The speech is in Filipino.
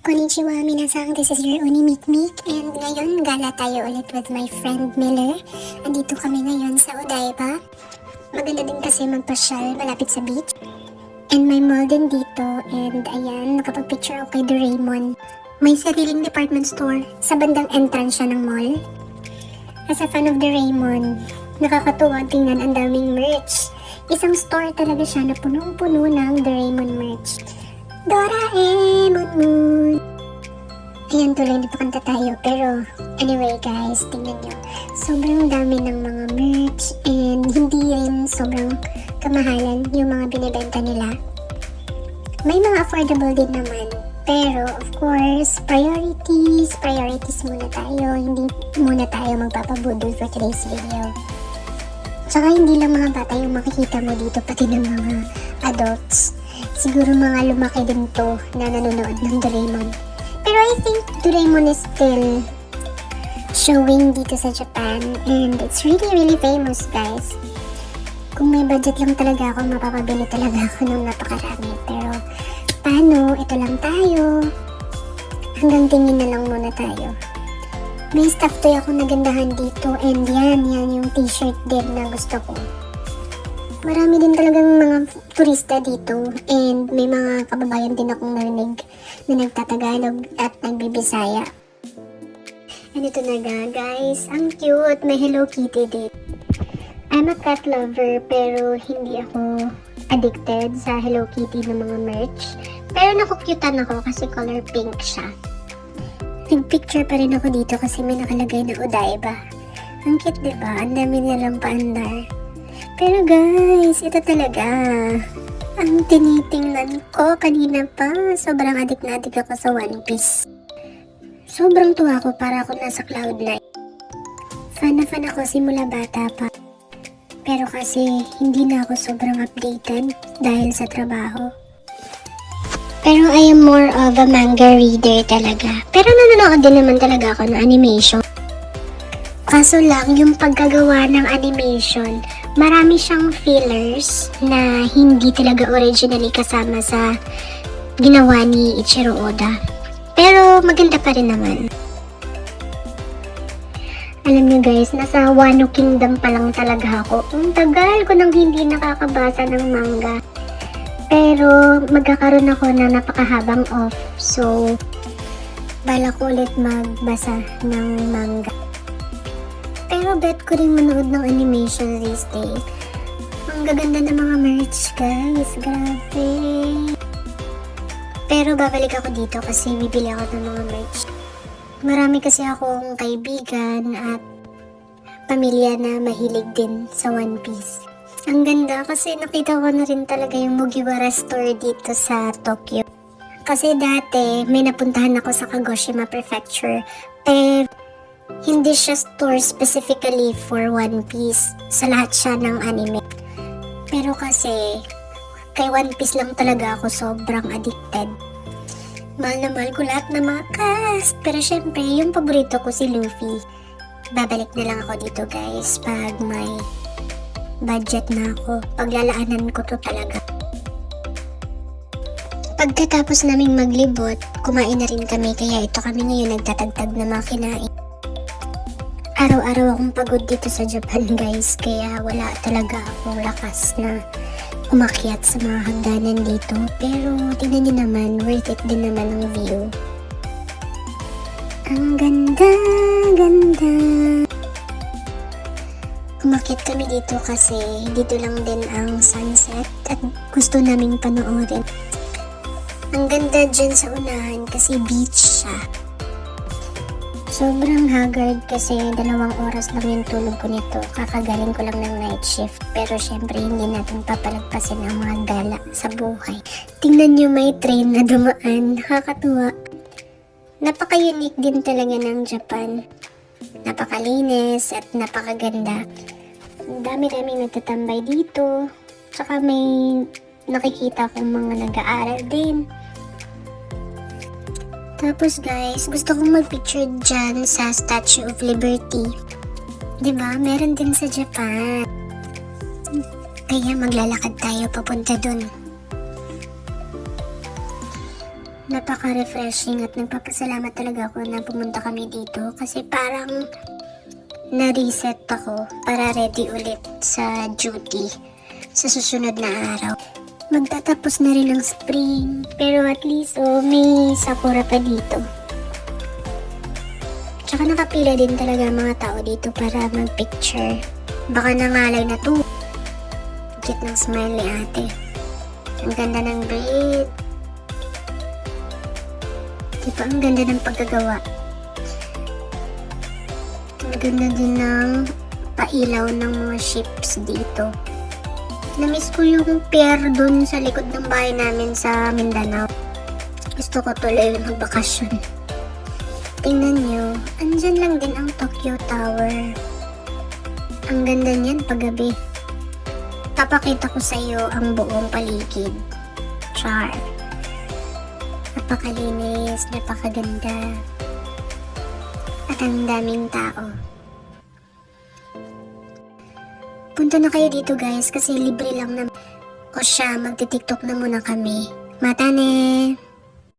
Konnichiwa minasang, this is your Uni Mikmik and ngayon gala tayo ulit with my friend Miller. Andito kami ngayon sa Odaiba. Maganda din kasi magpasyal malapit sa beach. And may mall din dito and ayan, nakapag-picture ako kay Doraemon. May sariling department store sa bandang entrance siya ng mall. As a fan of Doraemon, nakakatuwa tingnan, ang daming merch. Isang store talaga siya na punong-puno ng Doraemon merch. Doraemon moon. Ayan, tuloy na kanta tayo. Pero anyway guys, tingnan nyo. Sobrang dami ng mga merch and hindi rin sobrang kamahalan yung mga binibenta nila. May mga affordable din naman. Pero of course, priorities muna tayo. Hindi muna tayo magpapabudol for today's video. Tsaka hindi lang mga bata yung makikita mo dito, pati ng mga adults. Siguro mga lumaki din to na nanonood ng Doraemon. Pero I think Doraemon is still showing dito sa Japan and it's really famous guys. Kung may budget lang talaga ako, mapapabili talaga ako ng napakarami. Pero paano? Ito lang tayo. Hanggang tingin na lang muna tayo. May stuff toy ako nagandahan dito and yan yung t-shirt din na gusto ko. Marami din talagang mga turista dito and may mga kababayan din akong narinig na nagtatagalog at nagbibisaya. And ito na nga guys, ang cute, may Hello Kitty din. I'm a cat lover pero hindi ako addicted sa Hello Kitty na mga merch. Pero nakukyutan ako kasi color pink siya. Nagpicture pa rin ako dito kasi may nakalagay na Odaiba. Ang cute diba? Ang dami nilang paandar. Pero guys, ito talaga ang tinitingnan ko kanina pa. Sobrang adik na adik ako sa One Piece. Sobrang tuwa ko para ako nasa Cloud9. Fan na fan ako simula bata pa. Pero kasi hindi na ako sobrang updated dahil sa trabaho. Pero I am more of a manga reader talaga. Pero nanonood din naman talaga ako ng animation. Kaso lang, yung pagkagawa ng animation, marami siyang fillers na hindi talaga originally kasama sa ginawa ni Ichiro Oda. Pero maganda pa rin naman. Alam niyo guys, nasa Wano Kingdom pa lang talaga ako. Ang tagal ko nang hindi nakakabasa ng manga. Pero magkakaroon ako ng napakahabang off. So, balak ko ulit magbasa ng manga. Pero bet ko rin manood ng animation these days. Ang gaganda ng mga merch guys, grabe. Pero babalik ako dito kasi bibili ako ng mga merch. Marami kasi akong kaibigan at pamilya na mahilig din sa One Piece. Ang ganda kasi nakita ko na rin talaga yung Mugiwara store dito sa Tokyo. Kasi dati may napuntahan ako sa Kagoshima Prefecture pero hindi siya store specifically for One Piece. Sa lahat siya ng anime. Pero kasi kay One Piece lang talaga ako sobrang addicted. Mahal na mahal ko lahat ng mga cast. Pero syempre, yung paborito ko si Luffy. Babalik na lang ako dito guys pag may budget na ako. Paglalaanan ko to talaga. Pagkatapos naming maglibot, kumain na rin kami kaya ito kami ngayon nagtatagtag na mga kinain. Araw-araw akong pagod dito sa Japan guys kaya wala talaga akong lakas na umakyat sa mga hagdanan dito. Pero tingnan niyo naman, worth it din naman ang view. Ang ganda. Umakyat kami dito kasi dito lang din ang sunset at gusto naming panoorin. Ang ganda dyan sa unahan kasi beach siya. Sobrang haggard kasi 2 oras lang yung tulog ko nito. Kakagaling ko lang ng night shift. Pero syempre hindi natin papalagpasin ang mga gala sa buhay. Tingnan nyo, may train na dumaan. Nakakatuwa. Napaka-unique din talaga ng Japan. Napakalinis at napakaganda. Dami-daming nagtatambay dito. Tsaka may nakikita kong mga nag-aaral din. Tapos guys, gusto kong mag-picture dyan sa Statue of Liberty. Diba? Meron din sa Japan. Kaya maglalakad tayo papunta dun. Napaka-refreshing at nagpapasalamat talaga ako na pumunta kami dito kasi parang na-reset ako para ready ulit sa duty sa susunod na araw. Magtatapos na rin ang spring pero at least may sakura pa dito. Tsaka nakapila din talaga mga tao dito para mag-picture. Baka nangalay na to. Cute ng smile ni ate. Ang ganda ng braid. Diba ang ganda ng paggagawa. Ang ganda din ng pailaw ng mga ships dito. Namiss ko yung pier dun sa likod ng bahay namin sa Mindanao. Gusto ko tuloy magbakasyon. Tingnan nyo, andyan lang din ang Tokyo Tower. Ang ganda niyan paggabi. Papakita ko sa iyo ang buong paligid. Char. Napakalinis, napakaganda. At ang daming tao. Punta na kayo dito guys kasi libre lang na. O siya, magti-tiktok na muna kami. Matane!